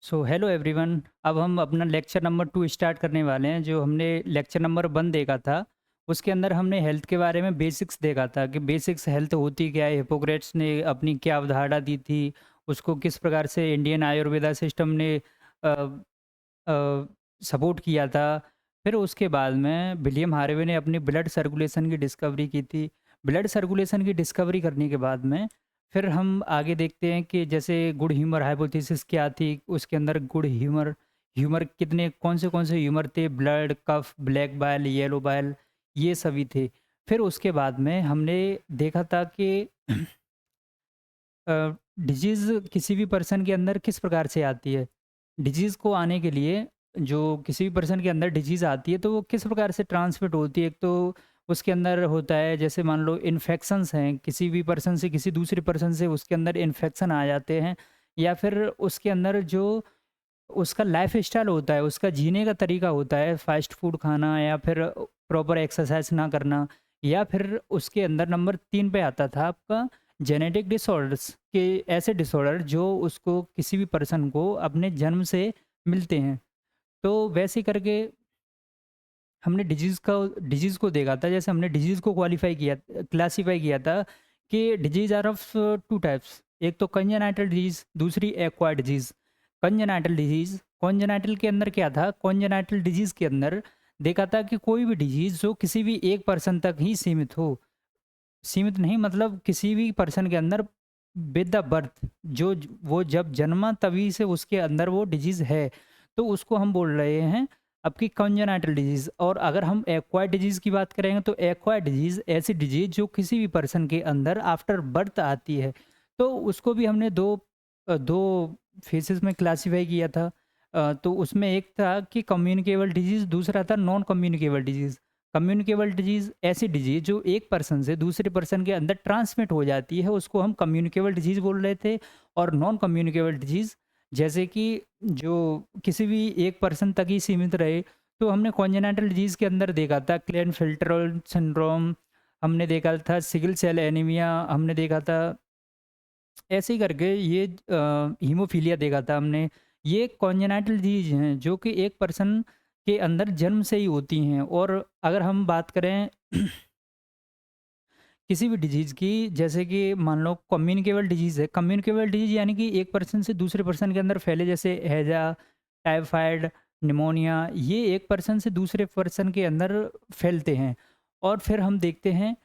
So hello everyone. अब हम अपना लेक्चर नंबर 2 स्टार्ट करने वाले हैं। जो हमने लेक्चर नंबर 1 देखा था, उसके अंदर हमने हेल्थ के बारे में बेसिक्स देखा था कि बेसिक्स हेल्थ होती क्या है, हिपोक्रेट्स ने अपनी क्या अवधारणा दी थी, उसको किस प्रकार से इंडियन आयुर्वेदा सिस्टम ने सपोर्ट किया था। फिर उसके बाद में विलियम हार्वे ने अपनी ब्लड सर्कुलेशन की डिस्कवरी की थी। ब्लड सर्कुलेशन की डिस्कवरी करने के बाद में फिर हम आगे देखते हैं कि जैसे गुड ह्यूमर हाइपोथेसिस क्या थी, उसके अंदर गुड ह्यूमर ह्यूमर कितने कौन से ह्यूमर थे, ब्लड, कफ, ब्लैक बाइल, येलो बाइल, ये सभी थे। फिर उसके बाद में हमने देखा था कि डिजीज़ किसी भी पर्सन के अंदर किस प्रकार से आती है। डिजीज़ को आने के लिए जो किसी भी पर्सन के अंदर डिजीज़ आती है तो वो किस प्रकार से ट्रांसमिट होती है। एक तो उसके अंदर होता है, जैसे मान लो इन्फेक्शंस हैं, किसी भी पर्सन से किसी दूसरे पर्सन से उसके अंदर इन्फेक्शन आ जाते हैं, या फिर उसके अंदर जो उसका लाइफ़स्टाइल होता है, उसका जीने का तरीका होता है, फ़ास्ट फूड खाना या फिर प्रॉपर एक्सरसाइज़ ना करना, या फिर उसके अंदर नंबर 3 पे आता था आपका जेनेटिक डिसऑर्डर्स के, ऐसे डिसऑर्डर जो उसको किसी भी पर्सन को अपने जन्म से मिलते हैं। तो वैसे ही करके हमने डिजीज़ को देखा था। जैसे हमने डिजीज़ को क्लासिफ़ाई किया था कि डिजीज़ आर ऑफ 2 टाइप्स। एक तो कंजेनाइटल डिजीज़, दूसरी एक्वायर्ड डिजीज़। कंजेनाइटल के अंदर क्या था, कंजेनाइटल डिजीज़ के अंदर देखा था कि कोई भी डिजीज़ जो किसी भी एक पर्सन तक ही सीमित हो। सीमित नहीं मतलब किसी भी पर्सन के अंदर विद द बर्थ, वो जब जन्मा तभी से उसके अंदर वो डिजीज़ है, तो उसको हम बोल रहे हैं आपकी कंजेनाइटल डिजीज़। और अगर हम एक्वायर्ड डिजीज़ की बात करेंगे तो एक्वायर्ड डिजीज़ ऐसी डिजीज़ जो किसी भी पर्सन के अंदर आफ्टर बर्थ आती है। तो उसको भी हमने दो फेसेस में क्लासिफाई किया था। तो उसमें एक था कि कम्युनिकेबल डिजीज़, दूसरा था non communicable disease. Communicable disease ऐसी डिजीज़ जो एक पर्सन से दूसरे पर्सन के अंदर ट्रांसमिट हो जाती है, उसको हम कम्युनिकेबल डिजीज़ बोल रहे थे। और नॉन कम्युनिकेबल डिजीज़ जैसे कि जो किसी भी एक पर्सन तक ही सीमित रहे, तो हमने कॉन्जेनिटल डिजीज़ के अंदर देखा था क्लेन-फिल्टरल सिंड्रोम, हमने देखा था सिकल सेल एनीमिया, हमने देखा था ऐसे ही करके ये हीमोफीलिया देखा था हमने। ये कॉन्जेनिटल डिजीज़ हैं जो कि एक पर्सन के अंदर जन्म से ही होती हैं। और अगर हम बात करें किसी भी डिजीज़ की, जैसे कि मान लो कम्युनिकेबल डिजीज़ है। कम्युनिकेबल डिजीज़ यानी कि एक पर्सन से दूसरे पर्सन के अंदर फैले, जैसे हैजा, टाइफाइड, निमोनिया, ये एक पर्सन से दूसरे पर्सन के अंदर फैलते हैं। और फिर हम देखते हैं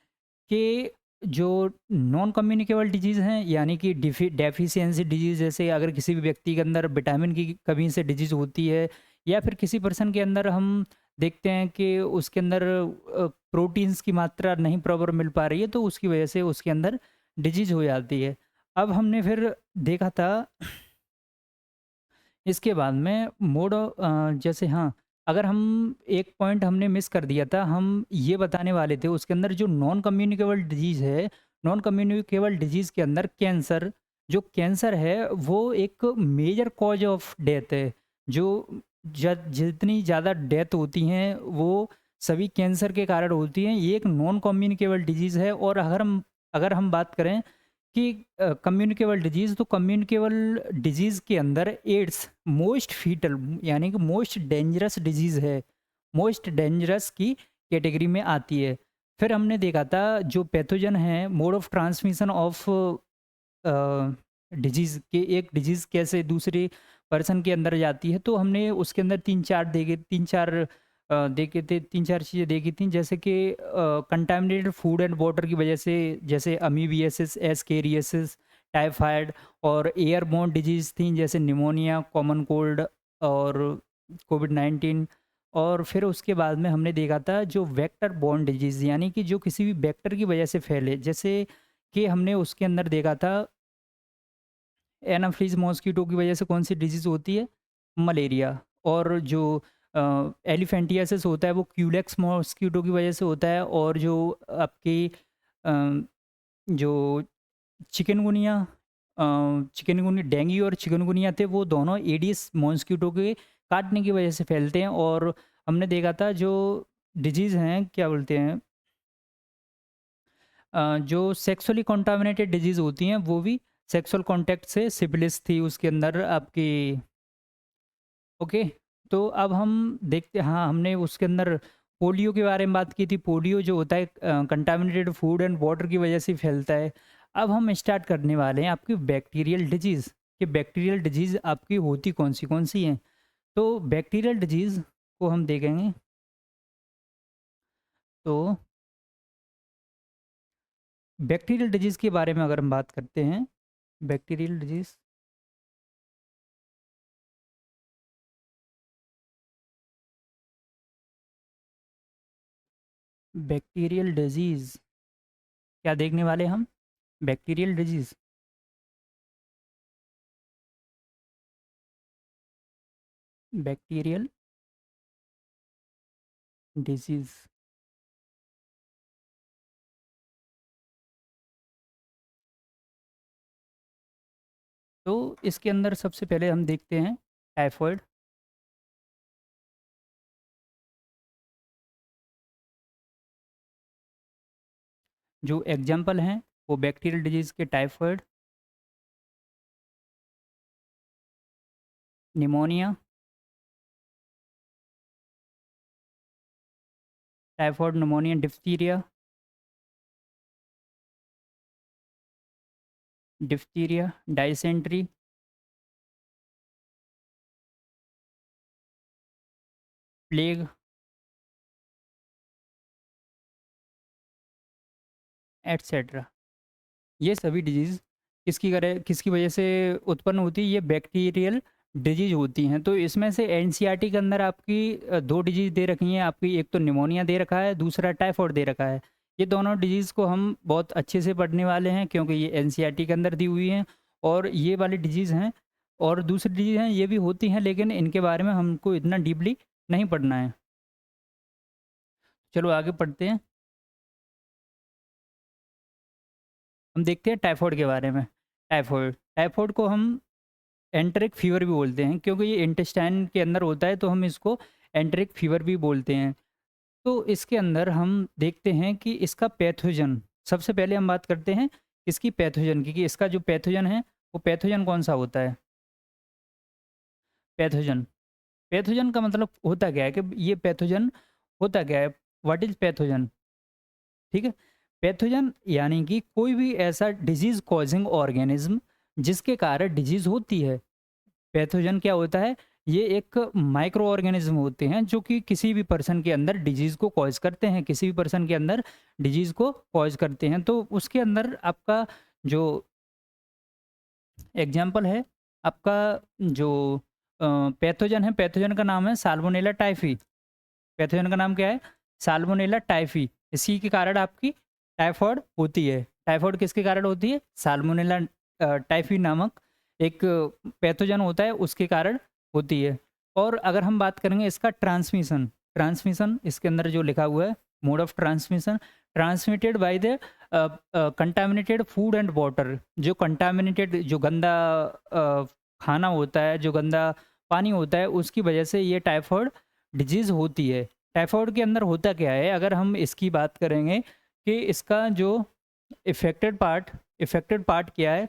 कि जो नॉन कम्युनिकेबल डिजीज़ हैं, यानी कि डेफिशिएंसी डिजीज़, जैसे अगर किसी भी व्यक्ति के अंदर विटामिन की कमी से डिजीज़ होती है, या फिर किसी पर्सन के अंदर हम देखते हैं कि उसके अंदर प्रोटीन्स की मात्रा नहीं प्रॉपर मिल पा रही है, तो उसकी वजह से उसके अंदर डिजीज़ हो जाती है। अब हमने फिर देखा था इसके बाद में जैसे हाँ, अगर हम एक पॉइंट हमने मिस कर दिया था, हम ये बताने वाले थे उसके अंदर जो नॉन कम्युनिकेबल डिजीज़ है, नॉन कम्युनिकेबल डिजीज़ के अंदर कैंसर, जो कैंसर है वो एक मेजर कॉज़ ऑफ डेथ है। जो जितनी ज़्यादा डेथ होती हैं वो सभी कैंसर के कारण होती हैं। ये एक नॉन कम्युनिकेबल डिजीज़ है। और अगर हम बात करें कि कम्युनिकेबल डिजीज़, तो कम्युनिकेबल डिजीज़ के अंदर एड्स मोस्ट फीटल यानी कि मोस्ट डेंजरस डिजीज़ है, मोस्ट डेंजरस की कैटेगरी में आती है। फिर हमने देखा था जो पैथोजन है, mode of transmission of disease के, एक डिजीज़ कैसे दूसरे पर्सन के अंदर जाती है, तो हमने उसके अंदर 3-4 चीज़ें देखी थी, जैसे कि कंटामिनेटेड फूड एंड वाटर की वजह से, जैसे अमीबियासिस, एस्केरियासिस, टाइफाइड, और एयरबोर्न डिजीज़ थी जैसे निमोनिया, कॉमन कोल्ड और कोविड-19। और फिर उसके बाद में हमने देखा था जो वेक्टर बोर्न डिजीज़, यानी कि जो किसी भी वेक्टर की वजह से फैले, जैसे कि हमने उसके अंदर देखा था एनाफ्लीज मॉस्किटो की वजह से कौन सी डिजीज़ होती है? मलेरिया। और जो एलिफेंटियासिस होता है वो क्यूलेक्स मॉस्किटो की वजह से होता है। और जो आपकी अ, जो चिकनगुनिया चिकनगुनिया, डेंगू और चिकनगुनिया थे, वो दोनों एडिस मॉस्किटो के काटने की वजह से फैलते हैं। और हमने देखा था जो डिजीज़ हैं, क्या बोलते हैं, जो सेक्सुअली कॉन्टामिनेटेड डिजीज़ होती हैं, वो भी सेक्सुअल कॉन्टैक्ट से, सिफिलिस थी उसके अंदर आपकी, ओके, तो अब हम देखते, हाँ, हमने उसके अंदर पोलियो के बारे में बात की थी। पोलियो जो होता है कंटामिनेटेड फूड एंड वाटर की वजह से फैलता है। अब हम स्टार्ट करने वाले हैं आपकी बैक्टीरियल डिजीज़, कि बैक्टीरियल डिजीज़ आपकी होती कौन सी हैं। तो बैक्टीरियल डिजीज़ को हम देखेंगे, तो बैक्टीरियल डिजीज़ के बारे में अगर हम बात करते हैं, बैक्टीरियल डिजीज़, बैक्टीरियल डिजीज़ क्या देखने वाले हम? Bacterial disease, bacterial disease. तो इसके अंदर सबसे पहले हम देखते हैं टाइफॉइड। जो एग्जाम्पल हैं वो बैक्टीरियल डिजीज़ के typhoid, pneumonia, typhoid, pneumonia, diphtheria, diphtheria, dysentery, plague, etcetera. ये सभी डिजीज़ किसकी वजह से उत्पन्न होती है? ये बैक्टीरियल डिजीज़ होती हैं। तो इसमें से एनसीईआरटी के अंदर आपकी 2 डिजीज़ दे रखी हैं आपकी, एक तो निमोनिया दे रखा है, दूसरा टाइफॉइड दे रखा है। ये दोनों डिजीज़ को हम बहुत अच्छे से पढ़ने वाले हैं क्योंकि ये एनसीईआरटी के अंदर दी हुई हैं और ये वाली डिजीज़ हैं। और दूसरी डिजीज़ हैं, ये भी होती हैं लेकिन इनके बारे में हमको इतना डीपली नहीं पढ़ना है। चलो आगे पढ़ते हैं। हम देखते हैं टाइफॉइड के बारे में। टाइफॉइड, टाइफॉइड को हम एंटेरिक फ़ीवर भी बोलते हैं क्योंकि ये इंटेस्टाइन के अंदर होता है तो हम इसको एंटेरिक फ़ीवर भी बोलते हैं। तो इसके अंदर हम देखते हैं कि इसका पैथोजन, सबसे पहले हम बात करते हैं इसकी पैथोजन की, कि इसका जो पैथोजन है वो पैथोजन कौन-सा होता है? पैथोजन, पैथोजन का मतलब होता क्या है, कि ये पैथोजन होता क्या है? What is pathogen? ठीक है? पैथोजन यानी कि कोई भी ऐसा डिज़ीज़ कॉज़िंग ऑर्गेनिज़्म जिसके कारण डिज़ीज़ होती है। पैथोजन क्या होता है? ये एक माइक्रो ऑर्गेनिज्म होते हैं जो कि किसी भी पर्सन के अंदर डिजीज़ को कॉज़ करते हैं, किसी भी पर्सन के अंदर डिजीज़ को कॉज़ करते हैं। तो उसके अंदर आपका जो एग्ज़ाम्पल है, आपका जो पैथोजन है, पैथोजन का नाम है साल्मोनेला टाइफी। पैथोजन का नाम क्या है? Salmonella typhi. इसी के कारण आपकी टाइफॉइड होती है। टाइफॉइड किसके कारण होती है? साल्मोनेला टाइफी नामक एक पैथोजन होता है, उसके कारण होती है। और अगर हम बात करेंगे इसका ट्रांसमिशन, ट्रांसमिशन इसके अंदर जो लिखा हुआ है, mode of transmission, transmitted by the contaminated food and water. जो कंटामिनेटेड, जो गंदा खाना होता है, जो गंदा पानी होता है, उसकी वजह से ये टाइफॉइड डिजीज़ होती है। टाइफॉइड के अंदर होता क्या है, अगर हम इसकी बात करेंगे कि इसका जो इफ़ेक्टेड पार्ट क्या है,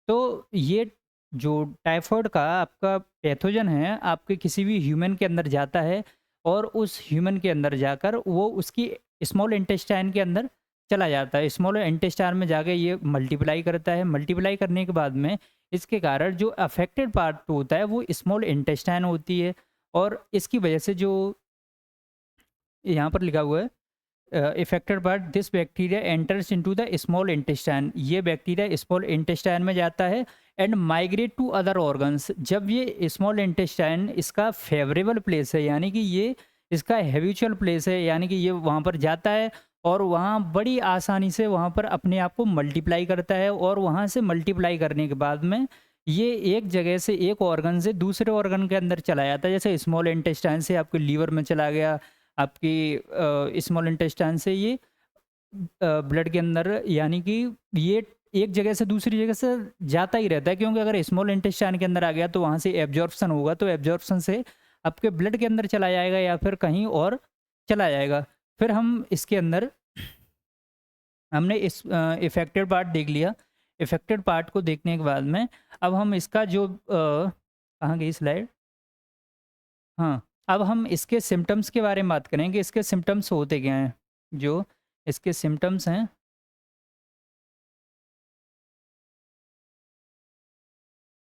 तो ये जो टाइफॉइड का आपका पैथोजन है, आपके किसी भी ह्यूमन के अंदर जाता है और उस ह्यूमन के अंदर जाकर वो उसकी स्मॉल इंटेस्टाइन के अंदर चला जाता है। स्मॉल इंटेस्टाइन में जाके ये मल्टीप्लाई करता है। मल्टीप्लाई करने के बाद में इसके कारण जो अफ़ेक्टेड पार्ट होता है, वो स्मॉल इंटेस्टाइन होती है और इसकी वजह से जो यहाँ पर लिखा हुआ है, affected part, this bacteria enters into the small intestine. ये बैक्टीरिया स्मॉल इंटेस्टाइन में जाता है and migrate to other organs. जब ये स्मॉल इंटेस्टाइन इसका फेवरेबल प्लेस है, यानी कि ये इसका हैबिचुअल प्लेस है, यानी कि ये वहाँ पर जाता है और वहाँ बड़ी आसानी से वहाँ पर अपने आप को मल्टीप्लाई करता है और वहाँ से मल्टीप्लाई करने के बाद में ये एक जगह से, एक ऑर्गन से दूसरे ऑर्गन के अंदर चला जाता है। जैसे स्मॉल इंटेस्टाइन से आपके लीवर में चला गया, आपकी स्मॉल इंटेस्टाइन से ये ब्लड के अंदर, यानी कि ये एक जगह से दूसरी जगह से जाता ही रहता है, क्योंकि अगर स्मॉल इंटेस्टाइन के अंदर आ गया तो वहाँ से एब्जॉर्प्शन होगा, तो एब्जॉर्प्शन से आपके ब्लड के अंदर चला जाएगा या फिर कहीं और चला जाएगा। फिर हम इसके अंदर, हमने इस इफ़ेक्टेड पार्ट देख लिया। इफ़ेक्टेड पार्ट को देखने के बाद में अब हम इसका जो कहाँ गई स्लाइड? हाँ, अब हम इसके सिम्पटम्स के बारे में बात करें कि इसके सिम्पटम्स होते क्या हैं? जो इसके सिम्पटम्स हैं,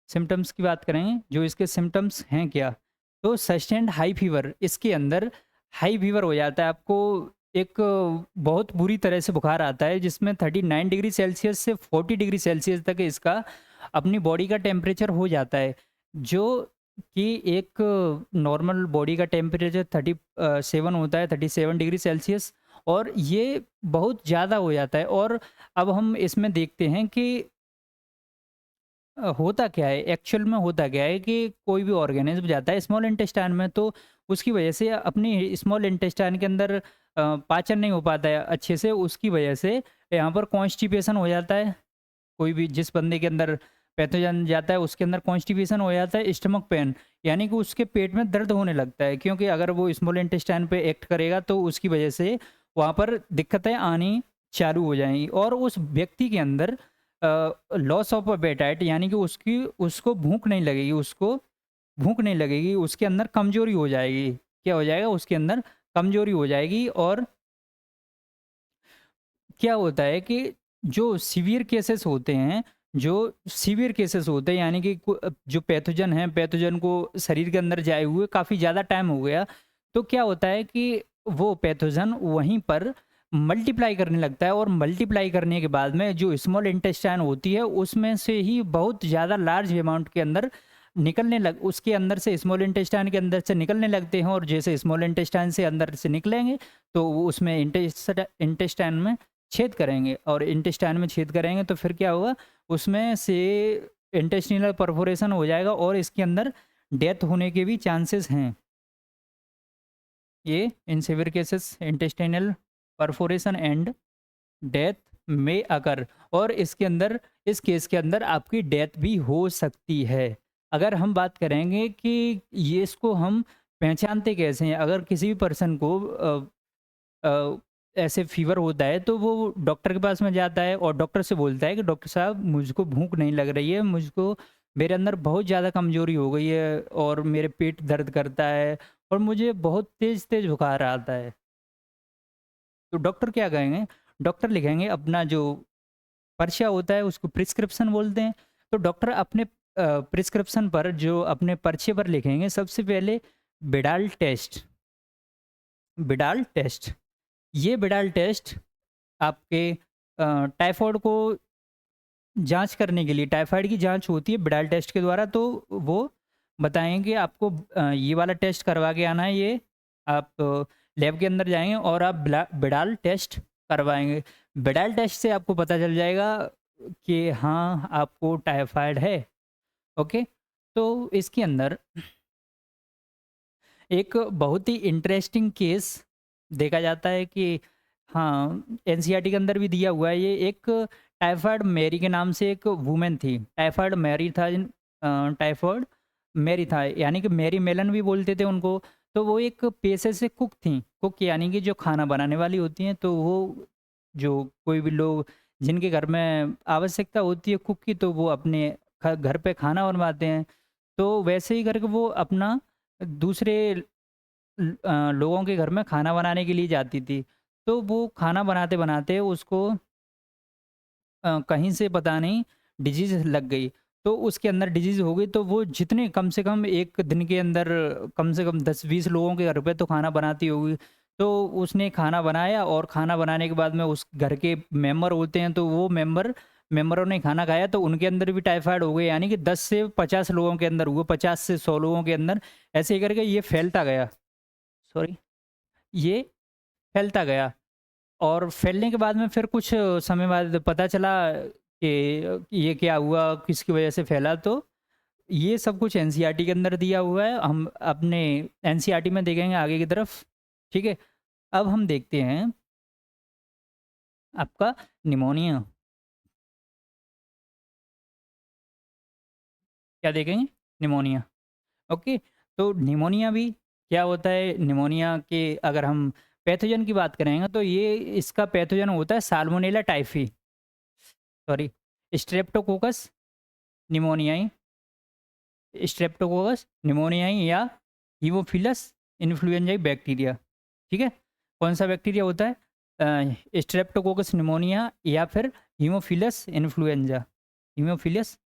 सिम्पटम्स की बात करें, जो इसके सिम्पटम्स हैं क्या? तो सस्टेन्ड हाई फ़ीवर, इसके अंदर हाई फ़ीवर हो जाता है, आपको एक बहुत बुरी तरह से बुखार आता है, जिसमें 39 डिग्री सेल्सियस से 40 डिग्री सेल्सियस तक इसका अपनी बॉडी का टेम्परेचर हो जाता है। जो कि एक नॉर्मल बॉडी का टेम्परेचर 37 होता है, 37 डिग्री सेल्सियस, और ये बहुत ज़्यादा हो जाता है। और अब हम इसमें देखते हैं कि होता क्या है, एक्चुअल में होता क्या है कि कोई भी ऑर्गेनिज्म जाता है स्मॉल इंटेस्टाइन में, तो उसकी वजह से अपनी स्मॉल इंटेस्टाइन के अंदर पाचन नहीं हो पाता है अच्छे से, उसकी वजह से यहाँ पर कॉन्स्टिपेशन हो जाता है। कोई भी जिस बंदे के अंदर पैथोजन जाता है उसके अंदर कॉन्स्टिपेशन हो जाता है, स्टमक पेन, यानी कि उसके पेट में दर्द होने लगता है, क्योंकि अगर वो स्मॉल इंटेस्टाइन पे एक्ट करेगा तो उसकी वजह से वहाँ पर दिक्कतें आनी चालू हो जाएंगी, और उस व्यक्ति के अंदर लॉस ऑफ अपेटाइट, यानी कि उसकी उसको भूख नहीं लगेगी, उसको भूख नहीं लगेगी, उसके अंदर कमजोरी हो जाएगी। क्या हो जाएगा? उसके अंदर कमजोरी हो जाएगी। और क्या होता है कि जो सीवियर केसेस होते हैं, जो सीवियर केसेस होते हैं, यानी कि जो पैथोजन है, पैथोजन को शरीर के अंदर जाए हुए काफ़ी ज़्यादा टाइम हो गया, तो क्या होता है कि वो पैथोजन वहीं पर मल्टीप्लाई करने लगता है, और मल्टीप्लाई करने के बाद में जो स्मॉल इंटेस्टाइन होती है उसमें से ही बहुत ज़्यादा लार्ज अमाउंट के अंदर निकलने लग उसके अंदर से स्मॉल इंटेस्टाइन के अंदर से निकलने लगते हैं, और जैसे स्मॉल इंटेस्टाइन से अंदर से निकलेंगे तो वो उसमें इंटेस्टाइन में छेद करेंगे, और इंटेस्टाइन में छेद करेंगे तो फिर क्या होगा, उसमें से इंटेस्टिनल परफोरेशन हो जाएगा, और इसके अंदर डेथ होने के भी चांसेस हैं। ये इन severe cases intestinal perforation and death में अकर, और इसके अंदर इस केस के अंदर आपकी डेथ भी हो सकती है। अगर हम बात करेंगे कि ये इसको हम पहचानते कैसे हैं, अगर किसी भी पर्सन को अ, ऐसे फ़ीवर होता है तो वो डॉक्टर के पास में जाता है और डॉक्टर से बोलता है कि डॉक्टर साहब मुझको भूख नहीं लग रही है, मुझको मेरे अंदर बहुत ज़्यादा कमज़ोरी हो गई है और मेरे पेट दर्द करता है और मुझे बहुत तेज़-तेज़ बुखार आता है। तो डॉक्टर क्या कहेंगे? डॉक्टर लिखेंगे अपना जो पर्चा होता है उसको प्रिस्क्रिप्शन बोलते हैं। तो डॉक्टर अपने प्रिस्क्रिप्शन पर जो अपने पर्चे पर लिखेंगे सबसे पहले विडाल टेस्ट, विडाल टेस्ट। ये विडाल टेस्ट आपके टाइफॉइड को जाँच करने के लिए, टाइफाइड की जाँच होती है विडाल टेस्ट के द्वारा, तो वो बताएँगे आपको ये वाला टेस्ट करवा के आना है, ये आप लैब के अंदर जाएँगे और आप विडाल टेस्ट करवाएँगे। विडाल टेस्ट से आपको पता चल जाएगा कि हाँ, आपको टाइफाइड है, ओके? तो इसके अंदर एक बहुत ही इंटरेस्टिंग केस देखा जाता है कि हाँ, एनसीईआरटी के अंदर भी दिया हुआ है ये। एक टाइफाइड मैरी के नाम से एक वुमेन थी। टाइफाइड मैरी था, टाइफाइड मैरी था, यानी कि मैरी मेलन भी बोलते थे उनको। तो वो एक पेशे से कुक थी, कुक यानी कि जो खाना बनाने वाली होती हैं। तो वो जो कोई भी लोग जिनके घर में आवश्यकता होती है कुक की, तो वो अपने घर पे खाना बनवाते हैं। तो वैसे ही करके वो अपना दूसरे लोगों के घर में खाना बनाने के लिए जाती थी। तो वो खाना बनाते-बनाते उसको कहीं से पता नहीं डिजीज़ लग गई। तो उसके अंदर डिजीज़ हो गई, तो वो जितने कम से कम 1 दिन के अंदर कम से कम 10-20 लोगों के घर पे तो खाना बनाती होगी। तो उसने खाना बनाया और खाना बनाने के बाद में उस घर के मेंबर होते हैं, तो वो मेंबरों ने खाना खाया तो उनके अंदर भी टाइफाइड हो गया, यानी कि 10 से 50 लोगों के अंदर हुआ, 50 से 100 लोगों के अंदर, ऐसे ही करके ये फैलता गया। सॉरी, ये फैलता गया। और फैलने के बाद में फिर कुछ समय बाद पता चला कि ये क्या हुआ, किसकी वजह से फैला। तो ये सब कुछ एनसीईआरटी के अंदर दिया हुआ है। हम अपने एनसीईआरटी में देखेंगे आगे की तरफ, ठीक है? अब हम देखते हैं आपका निमोनिया, क्या देखेंगे? Pneumonia, okay? तो निमोनिया भी क्या होता है? निमोनिया के अगर हम पैथोजन की बात करेंगे तो ये इसका पैथोजन होता है salmonella typhi, sorry, Streptococcus निमोनियाई, Streptococcus निमोनियाई, या हीमोफिलस इन्फ्लुएंजाई बैक्टीरिया। ठीक है? कौन सा बैक्टीरिया होता है? स्ट्रेप्टोकोकस निमोनिया या फिर haemophilus influenza. Haemophilus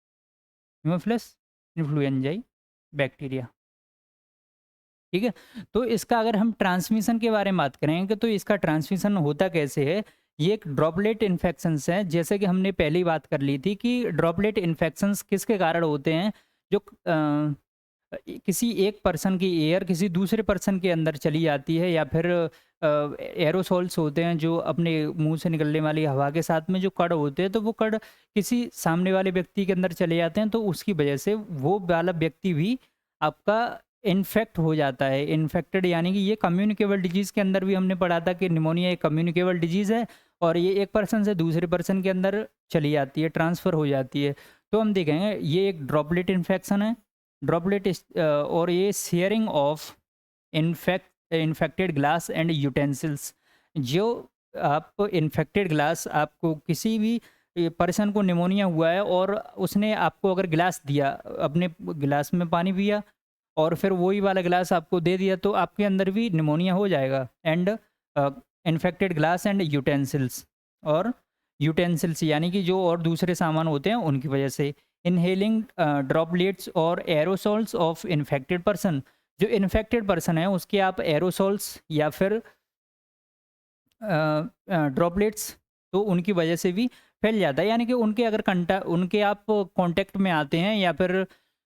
haemophilus influenzae bacteria. ठीक है? तो इसका अगर हम ट्रांसमिशन के बारे में बात करेंगे तो इसका ट्रांसमिशन होता कैसे है? ये एक ड्रॉपलेट इन्फेक्शंस है, जैसे कि हमने पहले ही बात कर ली थी कि ड्रॉपलेट इन्फेक्शंस किसके कारण होते हैं? जो किसी एक पर्सन की एयर किसी दूसरे पर्सन के अंदर चली जाती है, या फिर एरोसोल्स होते हैं जो अपने मुंह से निकलने वाली हवा के साथ में जो कण होते हैं, तो वो कण किसी सामने वाले व्यक्ति के अंदर चले जाते हैं, तो उसकी वजह से वो वाला व्यक्ति भी आपका इन्फेक्ट हो जाता है। इन्फेक्टेड यानी कि ये कम्युनिकेबल डिजीज़ के अंदर भी हमने पढ़ा था कि निमोनिया एक कम्युनिकेबल डिजीज़ है, और ये एक पर्सन से दूसरे पर्सन के अंदर चली जाती है, ट्रांसफ़र हो जाती है। तो हम देखेंगे ये एक ड्रॉपलेट इन्फेक्शन है। ड्रॉपलेट और ये sharing of infected glass and utensils. जो आप इन्फेक्टेड ग्लास, आपको किसी भी पर्सन को निमोनिया हुआ है और उसने आपको अगर गिलास दिया, अपने गिलास में पानी पिया और फिर वही वाला गिलास आपको दे दिया, तो आपके अंदर भी निमोनिया हो जाएगा। And infected glass and utensils, और यूटेंसिल्स यानी कि जो और दूसरे सामान होते हैं उनकी वजह से। इनहेलिंग ड्रॉपलेट्स और एरोसोल्स ऑफ इन्फेक्टेड पर्सन। जो इन्फेक्टेड पर्सन है उसके आप एरोसोल्स या फिर ड्रॉपलेट्स, तो उनकी वजह से भी फैल जाता है। यानी कि उनके अगर उनके आप कांटेक्ट में आते हैं, या फिर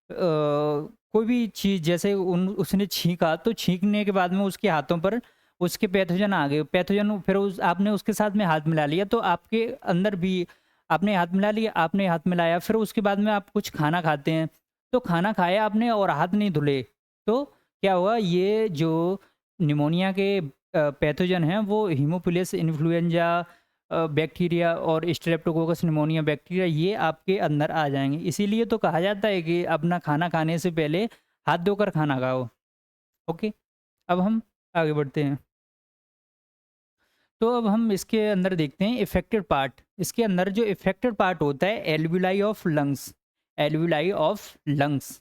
कोई भी चीज़, जैसे उसने छींका, तो छींकने के बाद में उसके हाथों पर उसके पैथोजन आ गए, पैथोजन फिर आपने उसके साथ में हाथ मिला लिया, तो आपके अंदर भी आपने हाथ मिला लिया, आपने हाथ मिलाया, फिर उसके बाद में आप कुछ खाना खाते हैं, तो खाना खाया आपने और हाथ नहीं धुले, तो क्या हुआ? ये जो निमोनिया के पैथोजन हैं वो हीमोफिलस इन्फ्लुएंजा बैक्टीरिया और स्ट्रेप्टोकोकस निमोनिया बैक्टीरिया, ये आपके अंदर आ जाएंगे। इसीलिए तो कहा जाता है कि अपना खाना खाने से पहले हाथ धोकर खाना खाओ। ओके, अब हम आगे बढ़ते हैं। तो अब हम इसके अंदर देखते हैं इफेक्टेड पार्ट। इसके अंदर जो इफेक्टेड पार्ट होता है alveoli of lungs. Alveoli of lungs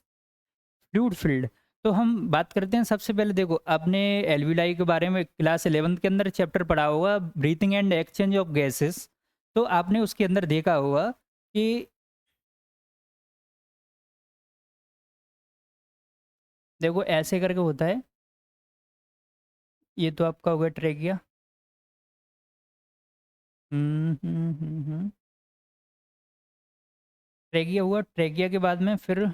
fluid field. तो हम बात करते हैं, सबसे पहले देखो, आपने एल्वुलाई के बारे में क्लास 11th के अंदर चैप्टर पढ़ा होगा, breathing and exchange of gases. तो आपने उसके अंदर देखा होगा कि देखो ऐसे करके होता है। ये तो आपका हो गया ट्रेकिया। ट्रेकिया हुआ, ट्रेकिया के बाद में फिर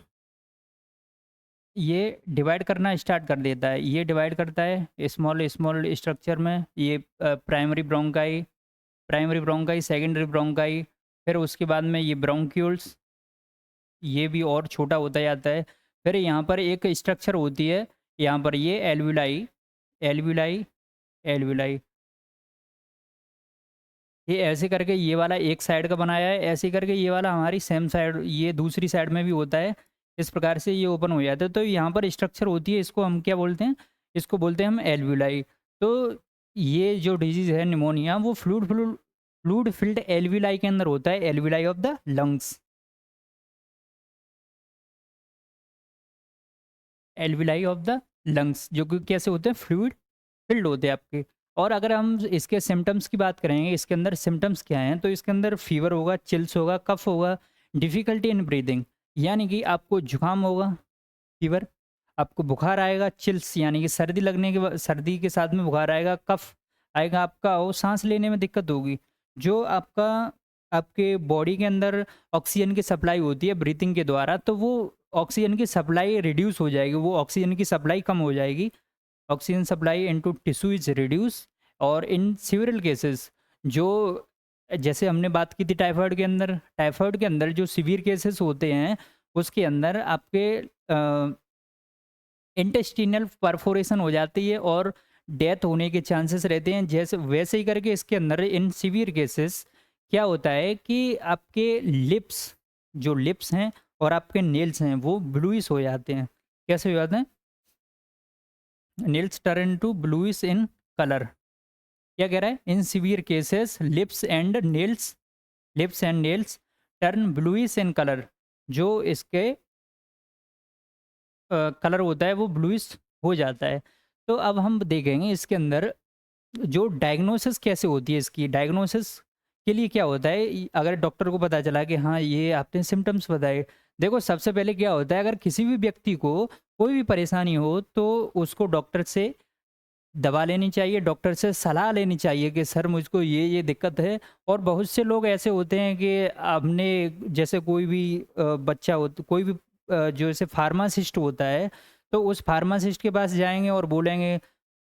ये डिवाइड करना स्टार्ट कर देता है। ये डिवाइड करता है स्मॉल स्मॉल स्ट्रक्चर में। ये प्राइमरी ब्रोंकाई, सेकेंडरी ब्रोंकाई, फिर उसके बाद में ये ब्रोंक्यूल्स, ये भी और छोटा होता जाता है। फिर यहाँ पर एक स्ट्रक्चर होती है, यहाँ पर ये एल्वुलाई, एल्वुलाई, एल्वुलाई। ये ऐसे करके ये वाला एक साइड का बनाया है, ऐसे करके ये वाला हमारी सेम साइड, ये दूसरी साइड में भी होता है। इस प्रकार से ये ओपन हो जाता है। तो यहाँ पर स्ट्रक्चर होती है, इसको हम क्या बोलते हैं? इसको बोलते हैं हम एल्वुलाई। तो ये जो डिजीज़ है निमोनिया, वो फ्लूइड फिल्ड एल्वुलाई के अंदर होता है, alveoli of the lungs. Alveoli of the lungs जो कि कैसे होते हैं? फ्लूइड फिल्ड होते हैं आपके। और अगर हम इसके सिम्टम्स की बात करेंगे, इसके अंदर सिम्टम्स क्या हैं, तो इसके अंदर फीवर होगा, चिल्स होगा, कफ होगा, डिफ़िकल्टी इन ब्रीदिंग यानी कि आपको जुकाम होगा, फीवर, आपको बुखार आएगा, चिल्स यानी कि सर्दी लगने के बाद, सर्दी के साथ में बुखार आएगा, कफ आएगा आपका, और सांस लेने में दिक्कत होगी। जो आपका आपके बॉडी के अंदर ऑक्सीजन की सप्लाई होती है ब्रीथिंग के द्वारा, तो वो ऑक्सीजन की सप्लाई रिड्यूस हो जाएगी, वो ऑक्सीजन की सप्लाई कम हो जाएगी। Oxygen supply into tissue is reduce. और इन सिविरल केसेस, जो जैसे हमने बात की थी टाइफाइड के अंदर जो सीवियर केसेस होते हैं, उसके अंदर आपके इंटेस्टिनल परफोरेशन हो जाती है और डेथ होने के चांसेस रहते हैं। जैसे वैसे ही करके इसके अंदर इन सीवियर केसेस क्या होता है कि आपके लिप्स, जो लिप्स हैं और आपके नेल्स हैं, वो ब्लूइश हो जाते हैं। कैसे हो जाते हैं? Nails turn to bluish in colour. क्या कह रहा है? In severe cases lips and nails turn bluish in colour. जो इसके कलर होता है वो ब्लूइश हो जाता है। तो अब हम देखेंगे इसके अंदर जो डायग्नोसिस कैसे होती है इसकी, डायग्नोसिस के लिए क्या होता है अगर डॉक्टर को पता चला कि हाँ ये आपने सिम्टम्स बताए। देखो सबसे पहले क्या होता है, अगर किसी भी व्यक्ति को कोई भी परेशानी हो तो उसको डॉक्टर से दवा लेनी चाहिए, डॉक्टर से सलाह लेनी चाहिए कि सर मुझको ये दिक्कत है। और बहुत से लोग ऐसे होते हैं कि हमने जैसे कोई भी बच्चा हो, कोई भी जो जैसे फार्मासिस्ट होता है, तो उस फार्मासिस्ट के पास जाएंगे और बोलेंगे,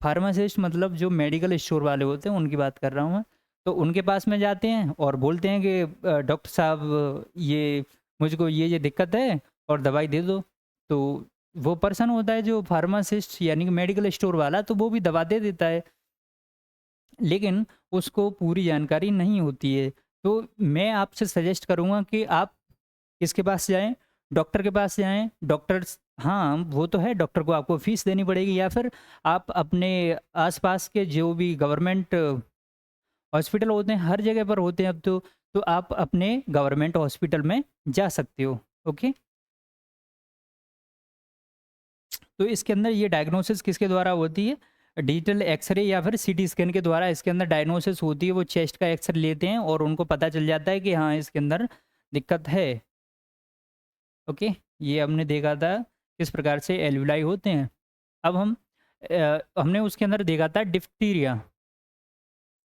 फार्मासिस्ट मतलब जो मेडिकल स्टोर वाले होते हैं उनकी बात कर रहा हूँ मैं। तो उनके पास में जाते हैं और बोलते हैं कि डॉक्टर साहब ये मुझको ये दिक्कत है और दवाई दे दो। तो वो पर्सन होता है जो फार्मासिस्ट यानी कि मेडिकल स्टोर वाला, तो वो भी दवा दे देता है, लेकिन उसको पूरी जानकारी नहीं होती है। तो मैं आपसे सजेस्ट करूँगा कि आप किसके पास जाएँ? डॉक्टर के पास जाएँ। डॉक्टर्स हाँ, वो तो है, डॉक्टर को आपको फ़ीस देनी पड़ेगी, या फिर आप अपने आस-पास के जो भी गवर्नमेंट हॉस्पिटल होते हैं, हर जगह पर होते हैं अब तो आप अपने गवर्नमेंट हॉस्पिटल में जा सकते हो। ओके? तो इसके अंदर ये डायग्नोसिस किसके द्वारा होती है? डिजिटल एक्स-रे या फिर सीटी स्कैन के द्वारा इसके अंदर डायग्नोसिस होती है। वो चेस्ट का एक्स-रे लेते हैं और उनको पता चल जाता है कि हाँ, इसके अंदर दिक्कत है। ओके? ये हमने देखा था किस प्रकार से एल्वेलाई होते हैं। अब हमने उसके अंदर देखा था डिप्थीरिया,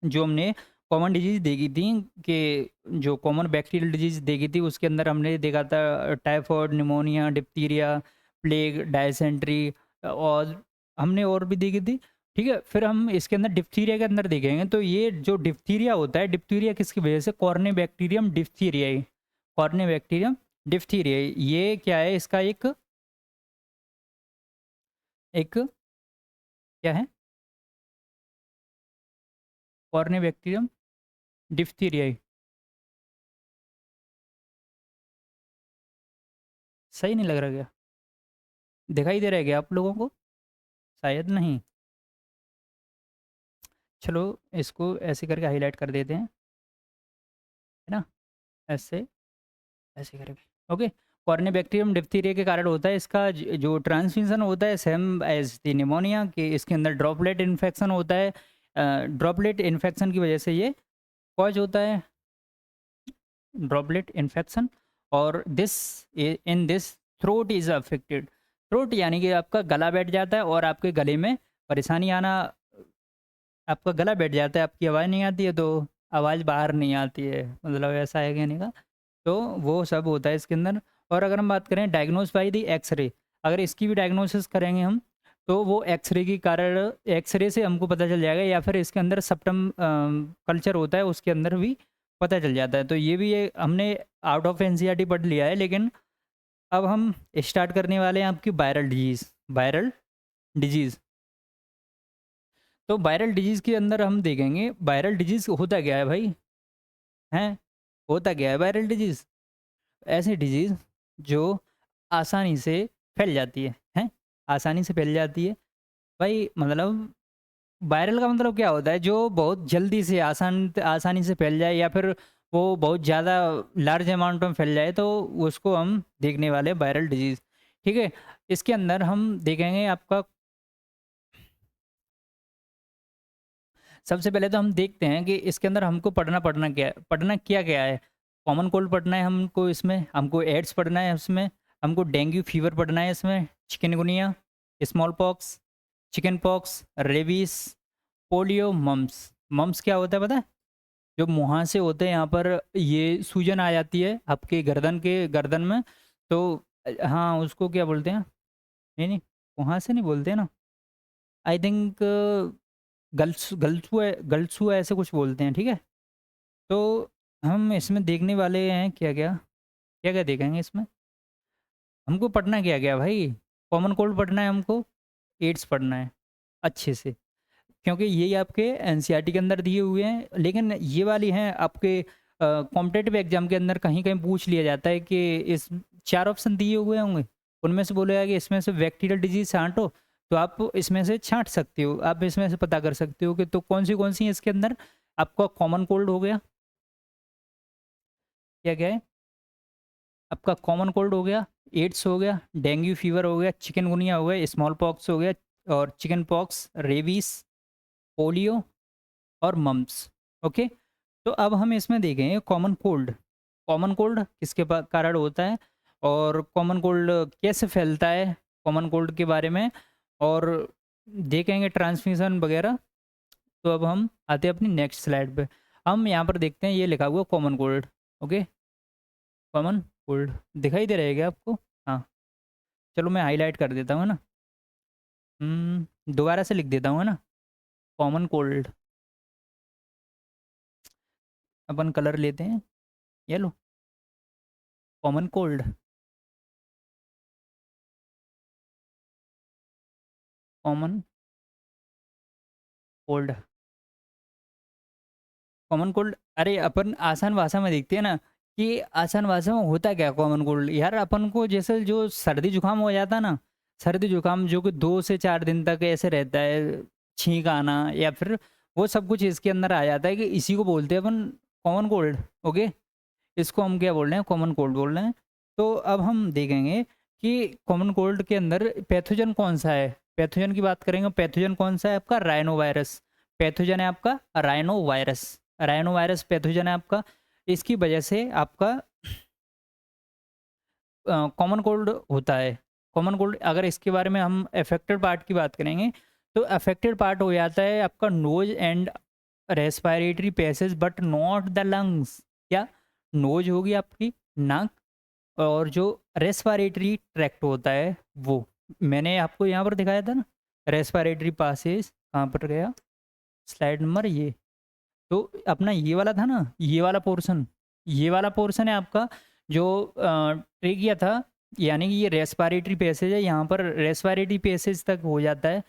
जो हमने कॉमन डिजीज़ देखी थी कि जो कॉमन बैक्टीरियल डिजीज़ देखी थी, उसके अंदर हमने देखा था typhoid, pneumonia, diphtheria, plague, dysentery और हमने और भी देखी थी। ठीक है? फिर हम इसके अंदर डिप्थीरिया के अंदर देखेंगे तो ये जो डिप्थीरिया होता है, डिप्थीरिया किसकी वजह से? कॉर्नेबैक्टीरियम डिप्थीरियाई, कॉर्नेबैक्टीरियम डिप्थीरियाई, ये क्या है इसका एक एक क्या है? कॉर्नेबैक्टीरियम डिप्थीरियाई। सही नहीं लग रहा क्या? दिखाई दे रहा है क्या आप लोगों को? शायद नहीं। चलो इसको ऐसे करके हाइलाइट कर देते हैं, है ना? ऐसे, ऐसे करके। ओके? कॉर्निबैक्टीरियम डिप्थीरिया के कारण होता है इसका जो ट्रांसमिशन होता है सेम एज़ द निमोनिया, कि इसके अंदर ड्रॉपलेट इन्फेक्शन होता है। ड्रॉपलेट इन्फेक्शन की वजह से ये कॉज़ होता है, ड्रॉपलेट इन्फेक्शन। और this in this throat is affected. Throat यानी कि आपका गला बैठ जाता है और आपके गले में परेशानी आना, आपका गला बैठ जाता है, आपकी आवाज़ नहीं आती है, तो आवाज़ बाहर नहीं आती है, मतलब ऐसा है कहने का। तो वो सब होता है इसके अंदर। और अगर हम बात करें डायग्नोज बाय द एक्स-रे, अगर इसकी भी डायग्नोसिस करेंगे हम, तो वो एक्स-रे के कारण एक्स-रे से हमको पता चल जाएगा, या फिर इसके अंदर सेप्टम कल्चर होता है, उसके अंदर भी पता चल जाता है। तो ये भी हमने आउट ऑफ एनसीईआरटी पढ़ लिया है, लेकिन अब हम स्टार्ट करने वाले हैं आपकी वायरल डिजीज़। वायरल डिजीज़, तो वायरल डिजीज़ के अंदर हम देखेंगे वायरल डिजीज़ होता क्या है भाई? हैं? होता क्या है वायरल डिजीज़? ऐसी डिजीज़ जो आसानी से फैल जाती है, हैं? आसानी से फैल जाती है। भाई मतलब वायरल का मतलब क्या होता है? जो बहुत जल्दी से आसानी से फैल जाए, या फिर वो बहुत ज़्यादा लार्ज अमाउंट में फैल जाए, तो उसको हम देखने वाले हैं वायरल डिजीज़। ठीक है? इसके अंदर हम देखेंगे आपका, सबसे पहले तो हम देखते हैं कि इसके अंदर हमको पढ़ना क्या-क्या है। कॉमन कोल्ड पढ़ना है हमको इसमें, हमको एड्स पढ़ना है इसमें, हमको डेंगू फीवर पढ़ना है इसमें, chikungunya, small pox, chicken pox, rabies, polio, mumps. Mumps क्या होता है पता है? जो मुहासे होते हैं यहाँ पर, ये सूजन आ जाती है आपके गर्दन में, तो हाँ, उसको क्या बोलते हैं? नहीं, मुहासे नहीं बोलते हैं ना? आई थिंक गलसुआ ऐसे कुछ बोलते हैं, ठीक है? तो हम इसमें देखने वाले हैं क्या-क्या, क्या-क्या देखेंगे इसमें? हमको पढ़ना क्या-क्या भाई? कॉमन कोल्ड पढ़ना है हमको, एड्स पढ़ना है अच्छे से, क्योंकि यही आपके एनसीईआरटी के अंदर दिए हुए हैं। लेकिन ये वाली हैं आपके कॉम्पिटिटिव एग्ज़ाम के अंदर कहीं-कहीं पूछ लिया जाता है कि इस 4 ऑप्शन दिए हुए होंगे, उनमें से बोलेगा कि इसमें से बैक्टीरियल डिज़ीज़ छाँटो, तो आप इसमें से छाँट सकते हो। आप इसमें से पता कर सकते हो कि तो कौन-सी है इसके अंदर। आपका कॉमन कोल्ड हो गया, क्या-क्या है? आपका कॉमन कोल्ड हो गया, एड्स हो गया, डेंगू फीवर हो गया, चिकनगुनिया हो गया, स्मॉल पॉक्स हो गया, और चिकन पॉक्स, रेबीज, पोलियो और मम्प्स। ओके, तो अब हम इसमें देखेंगे कॉमन कोल्ड। कॉमन कोल्ड किसके कारण होता है और कॉमन कोल्ड कैसे फैलता है, कॉमन कोल्ड के बारे में, और देखेंगे ट्रांसमिशन वगैरह। तो अब हम आते हैं अपनी नेक्स्ट स्लाइड पे। हम यहाँ पर देखते हैं ये लिखा हुआ common cold. Okay, common cold दिखाई दे रहा है क्या आपको? हाँ, चलो मैं हाईलाइट कर देता हूँ ना। दोबारा से लिख देता हूँ, है ना। कॉमन कोल्ड, अपन कलर लेते हैं yellow. Common cold, common cold, common cold. अरे अपन आसान भाषा में देखते हैं ना कि आसान भाषा में होता क्या कॉमन कोल्ड यार। अपन को जैसे जो सर्दी जुकाम हो जाता है ना, सर्दी जुकाम जो कि 2 से 4 दिन तक ऐसे रहता है, छींक आना या फिर वो सब कुछ इसके अंदर आ जाता है, कि इसी को बोलते हैं अपन कॉमन कोल्ड। ओके, इसको हम क्या बोल रहे हैं, कॉमन कोल्ड बोल रहे हैं। तो अब हम देखेंगे कि कॉमन कोल्ड के अंदर पैथोजन कौन सा है। पैथोजन की बात करेंगे, पैथोजन कौन सा है आपका, राइनो वायरस। पैथोजन है आपका rhino virus. Rhino virus pathogen है आपका। इसकी वजह से आपका कॉमन कोल्ड होता है। कॉमन कोल्ड, अगर इसके बारे में हम अफेक्टेड पार्ट की बात करेंगे, तो अफेक्टेड पार्ट हो जाता है आपका nose and respiratory passage but not the lungs. क्या, नोज होगी आपकी, नाक, और जो रेस्पिरेटरी ट्रैक्ट होता है वो। मैंने आपको यहाँ पर दिखाया था ना, रेस्पिरेटरी पासेज कहाँ पर गया, स्लाइड नंबर ये। तो अपना ये वाला था ना, ये वाला पोर्शन, ये वाला पोर्शन है आपका जो ट्रेकिया था, यानी कि ये रेस्पिरेटरी पैसेज है, यहाँ पर रेस्पिरेटरी पैसेज तक हो जाता है।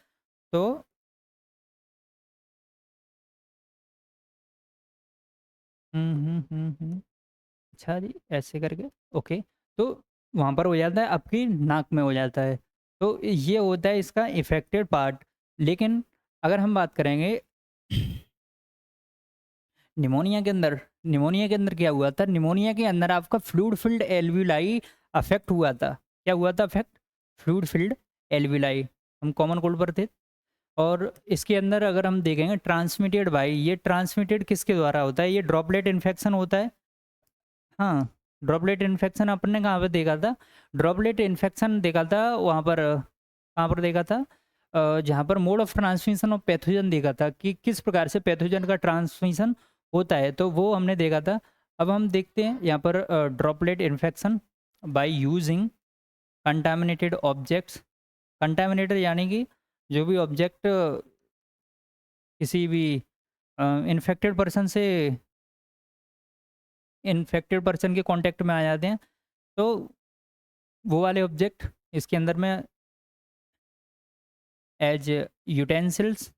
तो अच्छा जी, ऐसे करके। ओके, तो वहाँ पर हो जाता है, आपकी नाक में हो जाता है। तो ये होता है इसका इफ़ेक्टेड पार्ट। लेकिन अगर हम बात करेंगे निमोनिया के अंदर, निमोनिया के अंदर क्या हुआ था, निमोनिया के अंदर आपका फ्लूइड फिल्ड एल्विलाई अफेक्ट हुआ था। क्या हुआ था अफेक्ट, फ्लूइड फिल्ड एल्विलाई। हम कॉमन कोल्ड पर थे। और इसके अंदर अगर हम देखेंगे ट्रांसमिटेड बाई, ये ट्रांसमिटेड किसके द्वारा होता है, ये ड्रॉपलेट इन्फेक्शन होता है। हाँ, ड्रॉपलेट इन्फेक्शन अपन ने कहाँ पे देखा था, ड्रॉपलेट इन्फेक्शन देखा था वहाँ पर, कहाँ पर देखा था, जहाँ पर mode of transmission of pathogen देखा था, कि किस प्रकार से पैथोजन का ट्रांसमिशन होता है, तो वो हमने देखा था। अब हम देखते हैं यहाँ पर droplet infection by using contaminated objects. Contaminated यानी कि जो भी ऑब्जेक्ट किसी भी इन्फेक्टेड पर्सन से, इन्फेक्टेड पर्सन के कांटेक्ट में आ जाते हैं, तो वो वाले ऑब्जेक्ट इसके अंदर में as utensils,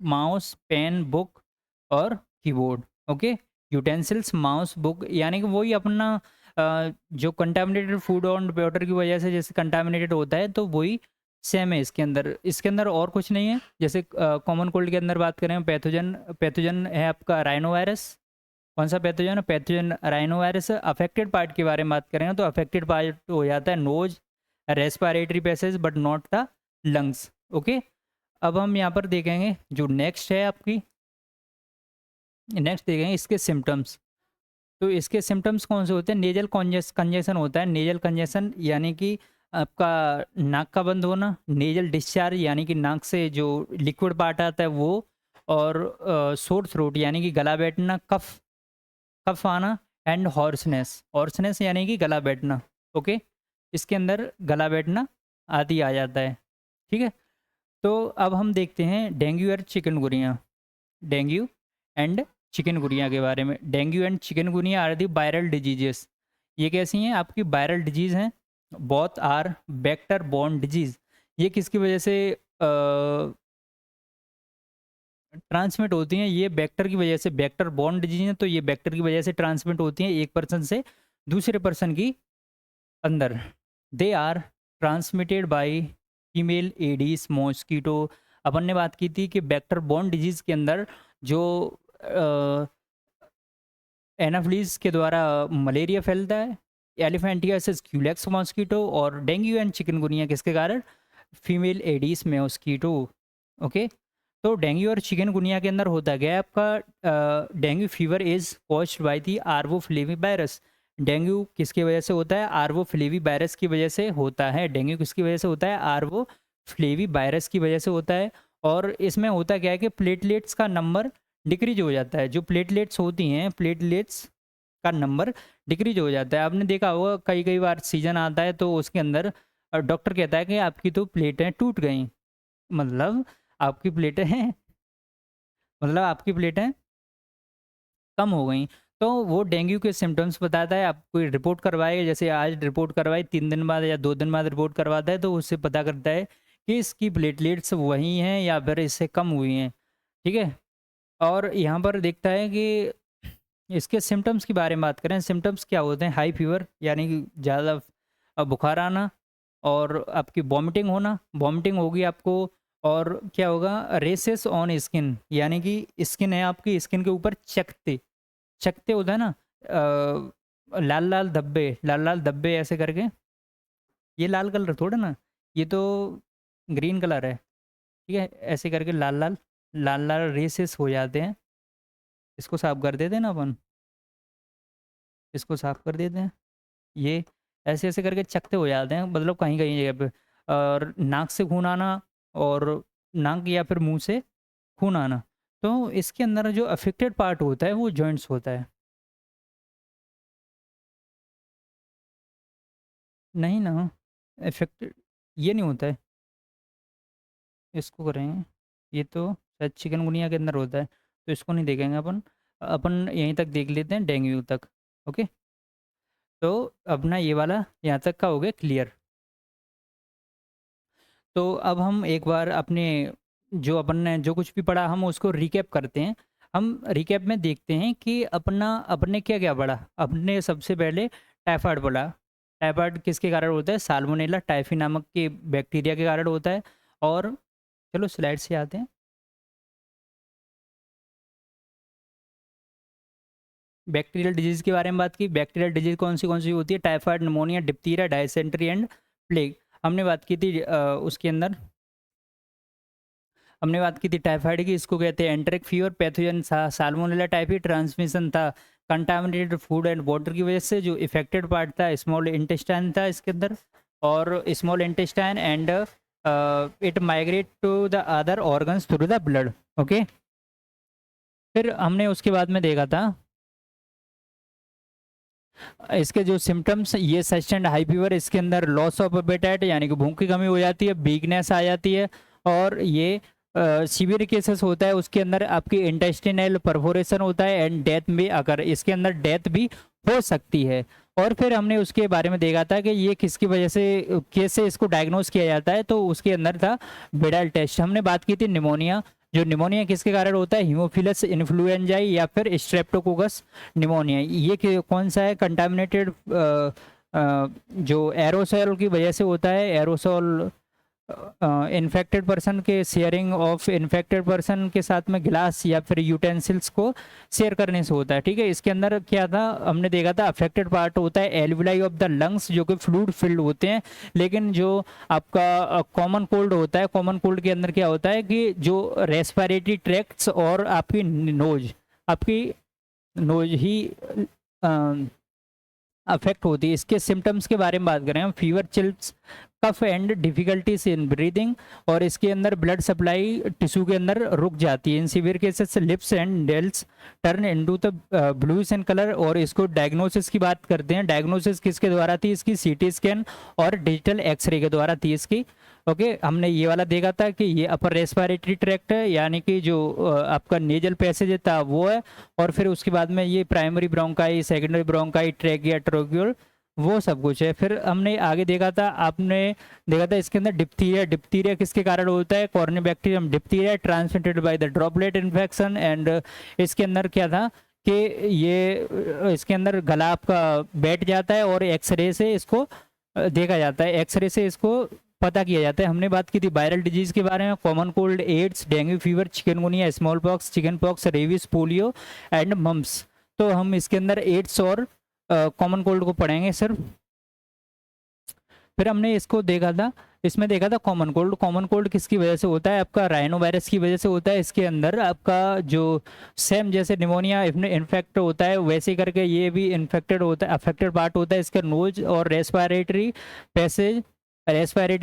mouse, pen, book और keyboard. Okay, utensils, mouse, book, यानी कि वही अपना जो कंटामिनेटेड फूड और वाटर की वजह से जैसे कंटामिनेटेड होता है, तो वही सेम है इसके अंदर। इसके अंदर और कुछ नहीं है। जैसे कॉमन कोल्ड के अंदर बात करें, पैथोजन, पैथोजन है आपका राइनो वायरस। कौन सा पैथोजन है, pathogen rhino virus. Affected part के बारे में बात करें तो अफेक्टेड पार्ट हो जाता है nose, respiratory passage but not the lungs. Okay, अब हम यहाँ पर देखेंगे जो नेक्स्ट है आपकी, नेक्स्ट देखेंगे इसके सिम्टम्स। तो इसके सिम्टम्स कौन से होते हैं, नेजल कंजेशन होता है। नेजल कंजेशन यानी कि आपका नाक का बंद होना, नेजल डिस्चार्ज यानी कि नाक से जो लिक्विड पार्ट आता है वो, और सोर थ्रोट यानी कि गला बैठना, कफ, कफ आना, एंड हॉर्सनेस, हॉर्सनेस यानी कि गला बैठना। ओके, इसके अंदर गला बैठना आदि आ जाता है। ठीक है, तो अब हम देखते हैं डेंगू और चिकनगुनिया। डेंगू एंड चिकनगुनिया के बारे में। Dengue and chikungunya are the viral diseases. ये कैसी हैं, आपकी वायरल डिजीज़ हैं। Both are vector borne disease. ये किसकी वजह से ट्रांसमिट होती हैं, ये वेक्टर की वजह से, वेक्टर बॉर्न डिजीज हैं, तो ये वेक्टर की वजह से ट्रांसमिट होती हैं एक पर्सन से दूसरे पर्सन की अंदर। They are transmitted by female Aedes mosquito. अपन ने बात की थी कि वेक्टर बॉर्न डिजीज के अंदर जो एनाफ्लीज के द्वारा मलेरिया फैलता है, एलिफेंटियासिस क्यूलेक्स मॉस्कीटो, और डेंगू एंड चिकनगुनिया किसके कारण, फीमेल एडीज मॉस्किटो। ओके, तो डेंगू और चिकनगुनिया के अंदर होता क्या है आपका, dengue fever is caused by the arbo flavi virus. Dengue किसकी वजह से होता है? आर्वो फ्लेवी वायरस की वजह से होता है। डेंगू किसकी वजह से होता है? आर्वो फ्लेवी वायरस की वजह से होता है। और इसमें होता क्या है कि प्लेटलेट्स का नंबर डिक्रीज हो जाता है। जो प्लेटलेट्स होती हैं, प्लेटलेट्स का नंबर डिक्रीज हो जाता है। आपने देखा होगा कई कई बार सीजन आता है तो उसके अंदर डॉक्टर कहता है कि आपकी तो प्लेटें टूट गई, मतलब आपकी प्लेटें हैं, मतलब आपकी प्लेटें कम हो गई। तो वो डेंगू के सिम्टम्स बताता है। आप कोई रिपोर्ट करवाए, जैसे आज रिपोर्ट करवाई, 3 दिन बाद या 2 दिन बाद रिपोर्ट करवाता है तो उससे पता करता है कि इसकी प्लेटलेट्स वही हैं या फिर इससे कम हुई हैं। ठीक है, और यहाँ पर देखता है कि इसके सिम्टम्स के बारे में बात करें। सिम्टम्स क्या होते हैं? हाई फीवर यानी कि ज़्यादा बुखार आना, और आपकी वॉमिटिंग होना, वॉमिटिंग होगी आपको। और क्या होगा? रेसेस ऑन स्किन, यानी कि स्किन है आपकी, स्किन के ऊपर चकते, चकते होता है ना, लाल लाल धब्बे, लाल लाल धब्बे ऐसे करके। ये लाल कलर थोड़ा ना, ये तो ग्रीन कलर है। ठीक है, ऐसे करके लाल लाल लाल लाल रेसेस हो जाते हैं। इसको साफ कर देते हैं ना अपन, इसको साफ कर देते हैं। ये ऐसे ऐसे करके चकते हो जाते हैं, मतलब कहीं कहीं जगह पे। और नाक से खून आना, और नाक या फिर मुंह से खून आना। तो इसके अंदर जो अफेक्टेड पार्ट होता है वो जॉइंट्स होता है। नहीं ना, अफेक्टेड ये नहीं होता है। इसको करेंगे, ये तो शायद चिकनगुनिया के अंदर होता है, तो इसको नहीं देखेंगे अपन। अपन यहीं तक देख लेते हैं, डेंगू तक। ओके, तो अपना ये वाला यहाँ तक का हो गया क्लियर। तो अब हम एक बार अपने जो अपन ने जो कुछ भी पढ़ा हम उसको रिकैप करते हैं। हम रिकैप में देखते हैं कि अपने क्या क्या पढ़ा। अपने सबसे पहले टाइफाइड पढ़ा। टाइफाइड किसके कारण होता है? साल्मोनेला टाइफी नामक के बैक्टीरिया के कारण होता है। और चलो स्लाइड से आते हैं। बैक्टीरियल डिजीज़ के बारे में बात की। बैक्टीरियल डिजीज़ कौन सी होती है? Typhoid, pneumonia, diphtheria, dysentery and plague. हमने बात की थी उसके अंदर हमने बात की थी टाइफाइड की। इसको कहते हैं enteric fever. Pathogen salmonella typhi. Transmission था कंटामिनेटेड फूड एंड वाटर की वजह से। जो इफेक्टेड पार्ट था स्मॉल इंटेस्टाइन था इसके अंदर, और small intestine and it migrate to the other organs through the blood. Okay, फिर हमने उसके बाद में देखा था इसके जो सिम्टम्स, ये सस्टेंड हाई फीवर, इसके अंदर लॉस ऑफ एपेटाइट यानी कि भूख की कमी हो जाती है, वीकनेस आ जाती है, और ये सीवियर केसेस होता है। उसके अंदर आपकी इंटेस्टिनल परफोरेशन होता है एंड डेथ भी, अगर इसके अंदर डेथ भी हो सकती है। और फिर हमने उसके बारे में देखा था कि ये किसकी वजह से कैसे इसको डायग्नोस किया जाता है, तो उसके अंदर था बेडल टेस्ट। हमने बात की थी निमोनिया। जो निमोनिया किसके कारण होता है? हीमोफिलस इन्फ्लुएंजाई या फिर स्ट्रेप्टोकोकस निमोनिया। ये कौन सा है? कंटामिनेटेड जो एरोसोल की वजह से होता है। एरोसोल इन्फेक्टेड पर्सन के शेयरिंग ऑफ इन्फेक्टेड पर्सन के साथ में गिलास या फिर यूटेंसिल्स को शेयर करने से होता है। ठीक है, इसके अंदर क्या था हमने देखा था? अफेक्टेड पार्ट होता है एल्विलाई ऑफ द लंग्स, जो कि फ्लूइड फिल्ड होते हैं। लेकिन जो आपका कॉमन कोल्ड होता है, कॉमन कोल्ड के अंदर क्या होता है कि जो रेस्पिरेटरी ट्रैक्ट्स और आपकी नोज ही अफेक्ट होती है। इसके सिम्टम्स के बारे में बात करें हम, fever, chills, cough and difficulties in breathing, और इसके अंदर ब्लड सप्लाई टिश्यू के अंदर रुक जाती है। In severe cases lips and nails turn into the bluish in colour. और इसको डायग्नोसिस की बात करते हैं। डायग्नोसिस किसके द्वारा थी इसकी? सीटी स्कैन और डिजिटल एक्सरे के द्वारा थी इसकी। ओके, हमने ये वाला देखा था कि ये अपर रेस्पिरेटरी ट्रैक्ट है, यानी कि जो आपका नेजल पैसेज था वो है। और फिर उसके बाद में ये primary bronchi, secondary bronchi, trachea, tracheole, वो सब कुछ है। फिर हमने आगे देखा था, आपने देखा था इसके अंदर डिप्थीरिया। डिप्थीरिया किसके कारण होता है? Corynebacterium diphtheria transmitted by the droplet infection. And इसके अंदर क्या था कि ये इसके अंदर गला आपका बैठ जाता है, और एक्सरे से इसको देखा जाता है, एक्सरे से इसको पता किया जाता है। हमने बात की थी वायरल डिजीज के बारे में। Common cold, AIDS, dengue fever, chikungunya, small pox, chicken pox, rabies, polio and mumps. तो हम इसके अंदर एड्स और कॉमन कोल्ड को पढ़ेंगे सिर्फ। फिर हमने इसको देखा था इसमें देखा था कॉमन कोल्ड। कॉमन कोल्ड किसकी वजह से होता है? आपका राइनो वायरस की वजह से होता है। इसके अंदर आपका जो सेम जैसे निमोनिया इन्फेक्ट होता है वैसे ही करके ये भी इन्फेक्टेड होता है, अफेक्टेड पार्ट होता है इसका नोज और respiratory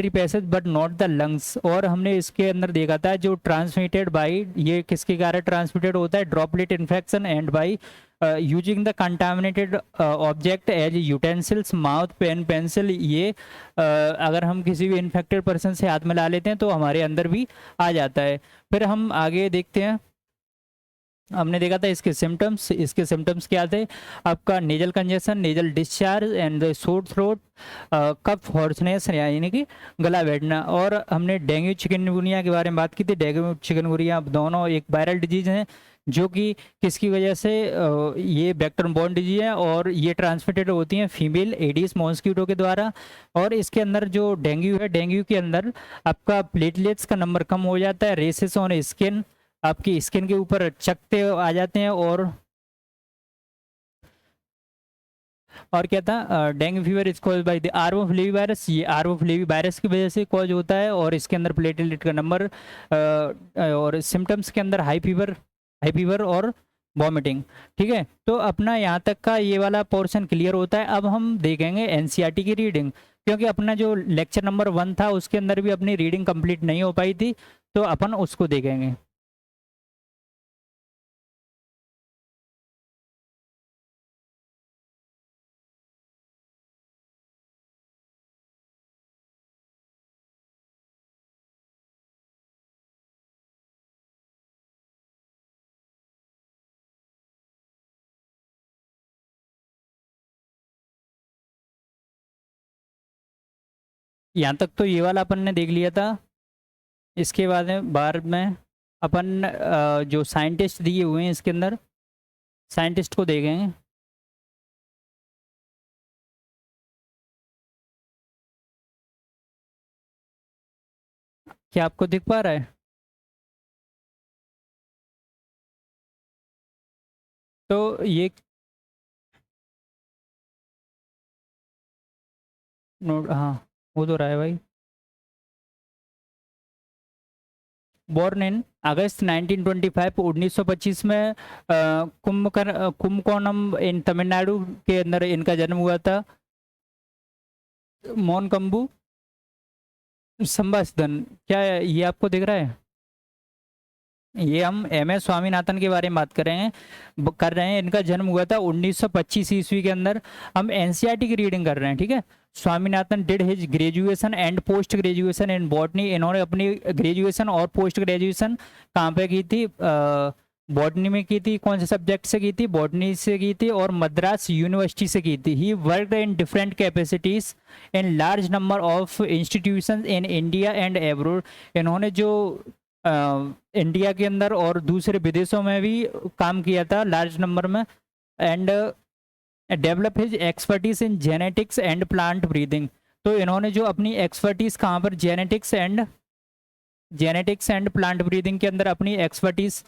passage but not the lungs. और हमने इसके अंदर देखा था जो ट्रांसमिटेड बाई, ये किसके कारण ट्रांसमिटेड होता है? Droplet infection and by using the contaminated object as utensils, mouth, pen, pencil. ये अगर हम किसी भी इन्फेक्टेड पर्सन से हाथ मिला लेते हैं तो हमारे अंदर भी आ जाता है। फिर हम आगे देखते हैं, हमने देखा था इसके सिम्टम्स। इसके सिम्टम्स क्या थे? आपका nasal congestion, nasal discharge and sore throat, cough hoarseness यानी कि गला बैठना। और हमने डेंगू चिकनगुनिया के बारे में बात की थी। डेंगू चिकनगुनिया दोनों एक वायरल डिजीज हैं जो कि किसकी वजह से ये वेक्टर बॉर्न डिजीज है और ये ट्रांसमिटेड होती हैं फीमेल एडिस मॉस्किटो के द्वारा। और इसके अंदर जो डेंगू है, डेंगू के अंदर आपका प्लेटलेट्स का नंबर कम हो जाता है, रेसेस ऑन स्किन, आपकी स्किन के ऊपर चकते आ जाते हैं। और क्या था? Dengue fever is cause by the arboflavi virus. ये आर्बोफ्लेवी वायरस की वजह से कॉज होता है और इसके अंदर प्लेटलेट का नंबर और सिम्टम्स के अंदर हाई फीवर और वॉमिटिंग। ठीक है, तो अपना यहाँ तक का ये वाला पोर्शन क्लियर होता है। अब हम देखेंगे एनसीईआरटी की रीडिंग, क्योंकि अपना जो लेक्चर नंबर 1 था उसके अंदर भी अपनी रीडिंग कंप्लीट नहीं हो पाई थी, तो अपन उसको देखेंगे। यहाँ तक तो ये वाला अपन ने देख लिया था। इसके बाद में अपन जो साइंटिस्ट दिए हुए हैं इसके अंदर, साइंटिस्ट को देखेंगे। क्या आपको दिख पा रहा है? तो ये नोट, हाँ हो तो रहा है भाई। बोर्न इन अगस्त 1925, 1925 में कुंभकोणम इन तमिलनाडु के अंदर इनका जन्म हुआ था। मोनकम्बू संभाषदन, क्या ये आपको दिख रहा है? ये हम एम एस स्वामीनाथन के बारे में बात कर रहे हैं। इनका जन्म हुआ था 1925 ईस्वी के अंदर। हम एनसीईआरटी की रीडिंग कर रहे हैं, ठीक है। Swaminathan did his graduation and post graduation in botany. इन्होंने अपनी ग्रेजुएशन और पोस्ट ग्रेजुएशन कहाँ पे की थी? बॉटनी में की थी। कौन से सब्जेक्ट से की थी? बॉटनी से की थी और मद्रास यूनिवर्सिटी से की थी। He worked in different capacities in large number of institutions in India and abroad. इन्होंने जो इंडिया के अंदर और दूसरे विदेशों में भी काम किया था लार्ज नंबर में। And develop his expertise in genetics and plant breathing. तो इन्होंने जो अपनी एक्सपर्टीज कहाँ पर? जेनेटिक्स एंड प्लांट ब्रीदिंग के अंदर अपनी एक्सपर्टीज,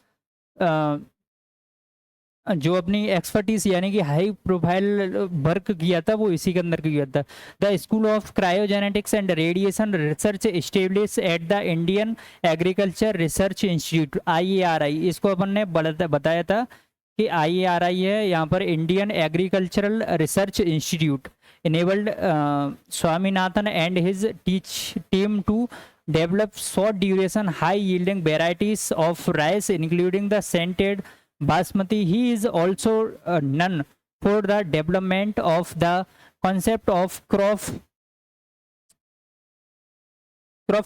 जो अपनी एक्सपर्टीज यानी कि हाई प्रोफाइल वर्क किया था वो इसी के अंदर किया था। The school of cryogenetics and radiation research establish at the Indian agriculture research institute, IARI। इसको अपन ने बताया था कि IARI है यहाँ पर, Indian agricultural research institute. enabled Swaminathan and his team to develop short duration high yielding varieties of rice including the scented basmati. He is also known for the development of the concept of crop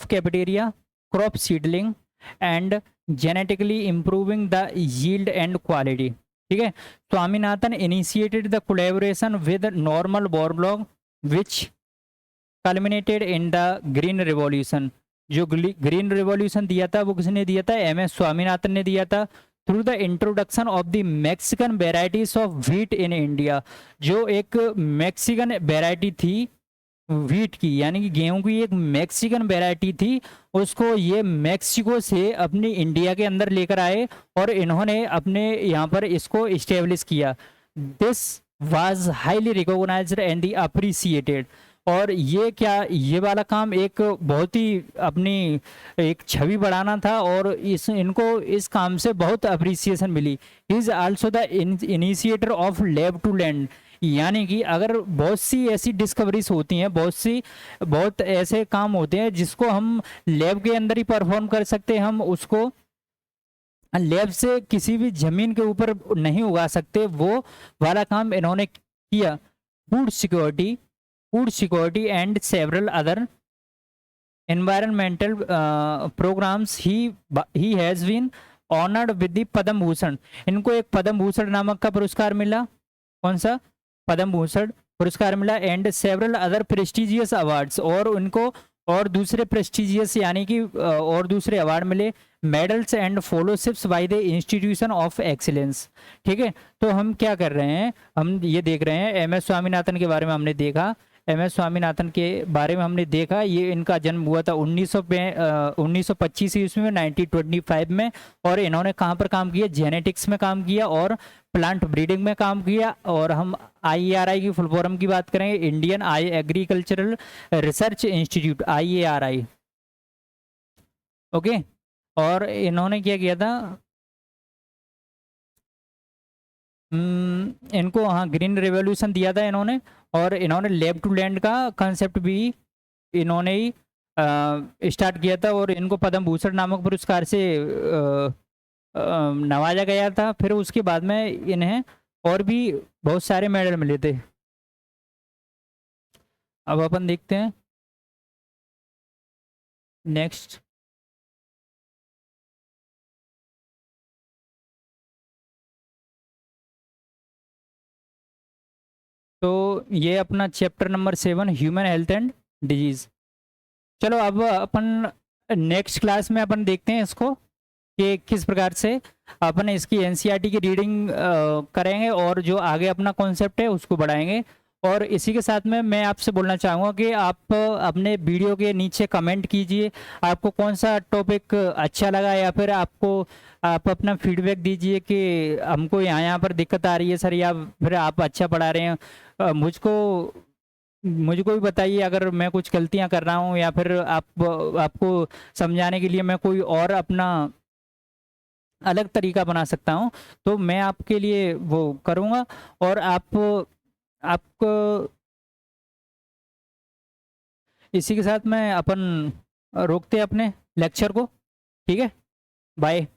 cafeteria, crop seedling and genetically improving the yield and quality. ठीक है, Swaminathan initiated the collaboration with normal Borlaug which culminated in the green revolution. जो green revolution दिया था वो किसने दिया था? MS Swaminathan ने दिया था through the introduction of the Mexican varieties of wheat in India. जो एक मैक्सिकन वेराइटी थी व्हीट की, यानी कि गेहूं की एक मैक्सिकन वेराइटी थी, उसको ये मैक्सिको से अपनी इंडिया के अंदर लेकर आए और इन्होंने अपने यहाँ पर इसको इस्टेब्लिश किया। This was highly recognised and the appreciated. और ये क्या, ये वाला काम एक बहुत ही अपनी एक छवि बढ़ाना था, और इस इनको इस काम से बहुत अप्रिसिएशन मिली। He is also the initiator of lab to land. यानी कि अगर बहुत सी ऐसी डिस्कवरीज होती हैं, बहुत ऐसे काम होते हैं जिसको हम लैब के अंदर ही परफॉर्म कर सकते हैं, हम उसको लैब से किसी भी जमीन के ऊपर नहीं उगा सकते, वो वाला काम इन्होंने किया। Food security, and several other environmental programs, he has been honored with the Padma Bhushan. इनको एक पद्म भूषण नामक का पुरस्कार मिला। कौन सा? पद्म भूषण पुरस्कार मिला। And several other prestigious awards, और उनको और दूसरे प्रेस्टिजियस यानी कि और दूसरे अवार्ड मिले। Medals and fellowships by the institution of excellence. ठीक है, तो हम क्या कर रहे हैं, हम ये देख रहे हैं एम एस स्वामीनाथन के बारे में हमने देखा। एम एस स्वामीनाथन के बारे में हमने देखा, ये इनका जन्म हुआ था 1925 ईस्वी में, 1925 में। और इन्होंने कहाँ पर काम किया? जेनेटिक्स में काम किया और प्लांट ब्रीडिंग में काम किया। और हम IARI की फुल फॉर्म की बात करें, Indian agricultural research institute, IARI। Okay, और इन्होंने क्या किया था? इनको हाँ ग्रीन रेवोल्यूशन दिया था इन्होंने। और इन्होंने लैब टू लैंड का कंसेप्ट भी इन्होंने ही स्टार्ट किया था, और इनको पद्म भूषण नामक पुरस्कार से नवाजा गया था। फिर उसके बाद में इन्हें और भी बहुत सारे मेडल मिले थे। अब अपन देखते हैं नेक्स्ट। तो ये अपना chapter number 7, human health and disease. चलो अब अपन नेक्स्ट क्लास में अपन देखते हैं इसको कि किस प्रकार से अपन इसकी एनसीईआरटी की रीडिंग करेंगे, और जो आगे अपना कॉन्सेप्ट है उसको बढ़ाएंगे। और इसी के साथ में मैं आपसे बोलना चाहूँगा कि आप अपने वीडियो के नीचे कमेंट कीजिए, आपको कौन सा टॉपिक अच्छा लगा, या फिर आप अपना फीडबैक दीजिए कि हमको यहाँ यहाँ पर दिक्कत आ रही है सर, या फिर आप अच्छा पढ़ा रहे हैं। मुझको भी बताइए अगर मैं कुछ गलतियाँ कर रहा हूँ, या फिर आपको समझाने के लिए मैं कोई और अपना अलग तरीका बना सकता हूँ, तो मैं आपके लिए वो करूँगा। और आपको इसी के साथ में अपन रोकते हैं अपने लेक्चर को। ठीक है, बाय।